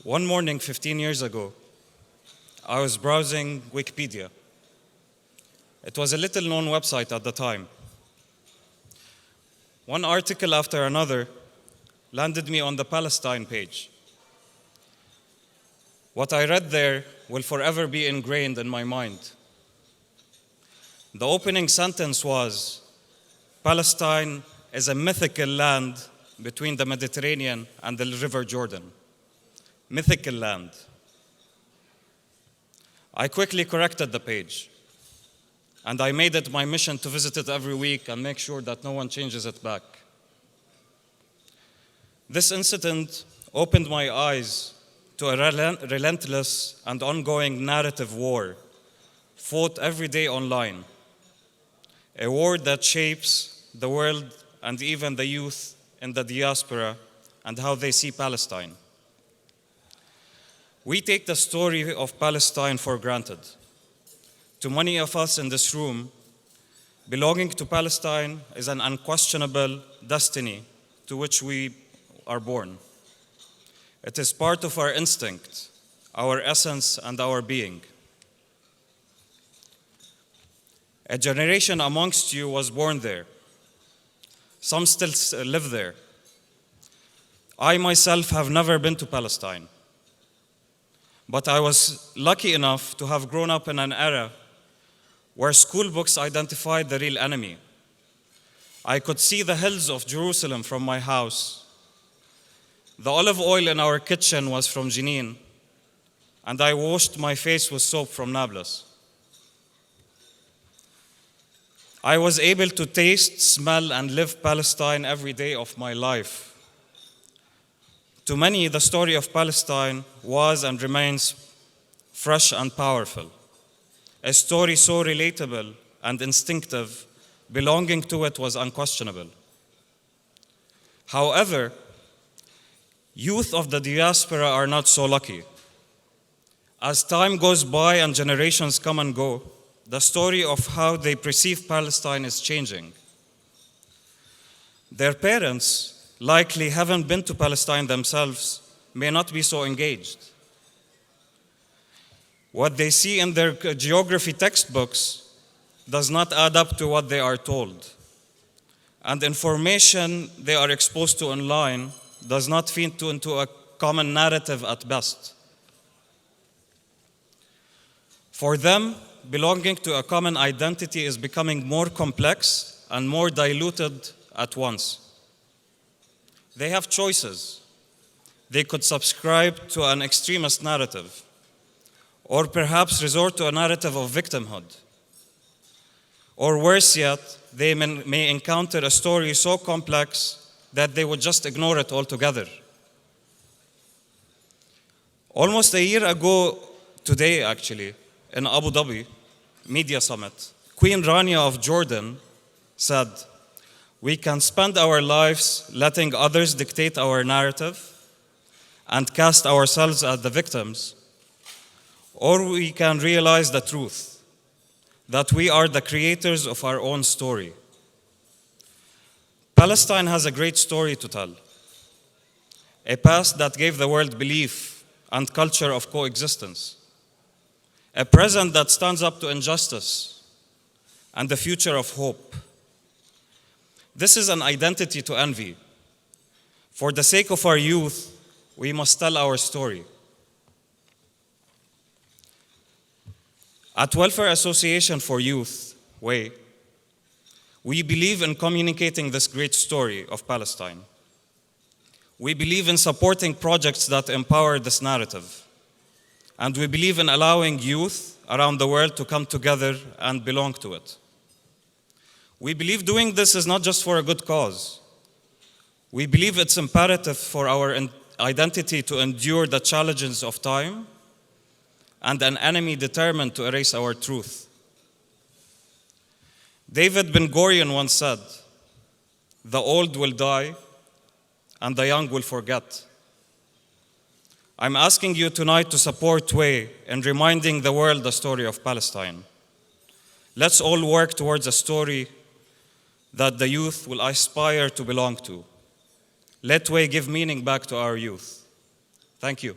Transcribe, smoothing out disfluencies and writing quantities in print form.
One morning 15 years ago, I was browsing Wikipedia. It was a little-known website at the time. One article after another landed me on the Palestine page. What I read there will forever be ingrained in my mind. The opening sentence was, "Palestine is a mythical land between the Mediterranean and the River Jordan." Mythical land. I quickly corrected the page, and I made it my mission to visit it every week and make sure that no one changes it back. This incident opened my eyes to a relentless and ongoing narrative war fought every day online, a war that shapes the world and even the youth in the diaspora and how they see Palestine. We take the story of Palestine for granted. To many of us in this room, belonging to Palestine is an unquestionable destiny to which we are born. It is part of our instinct, our essence, and our being. A generation amongst you was born there. Some still live there. I myself have never been to Palestine, but I was lucky enough to have grown up in an era where school books identified the real enemy. I could see the hills of Jerusalem from my house. The olive oil in our kitchen was from Jenin, and I washed my face with soap from Nablus. I was able to taste, smell, and live Palestine every day of my life. To many, the story of Palestine was and remains fresh and powerful. A story so relatable and instinctive, belonging to it was unquestionable. However, youth of the diaspora are not so lucky. As time goes by and generations come and go, the story of how they perceive Palestine is changing. Their parents likely haven't been to Palestine themselves, may not be so engaged. What they see in their geography textbooks does not add up to what they are told. And information they are exposed to online does not fit into a common narrative at best. For them, belonging to a common identity is becoming more complex and more diluted at once. They have choices. They could subscribe to an extremist narrative, or perhaps resort to a narrative of victimhood. Or worse yet, they may encounter a story so complex that they would just ignore it altogether. Almost a year ago today, actually, in Abu Dhabi Media Summit, Queen Rania of Jordan said, "We can spend our lives letting others dictate our narrative and cast ourselves as the victims, or we can realize the truth, that we are the creators of our own story." Palestine has a great story to tell, a past that gave the world belief and culture of coexistence, a present that stands up to injustice, and a future of hope. This is an identity to envy. For the sake of our youth, we must tell our story. At Welfare Association for Youth, WAY, we believe in communicating this great story of Palestine. We believe in supporting projects that empower this narrative. And we believe in allowing youth around the world to come together and belong to it. We believe doing this is not just for a good cause. We believe it's imperative for our identity to endure the challenges of time and an enemy determined to erase our truth. David Ben-Gurion once said, "The old will die and the young will forget." I'm asking you tonight to support WAY in reminding the world the story of Palestine. Let's all work towards a story that the youth will aspire to belong to. Let WAY give meaning back to our youth. Thank you.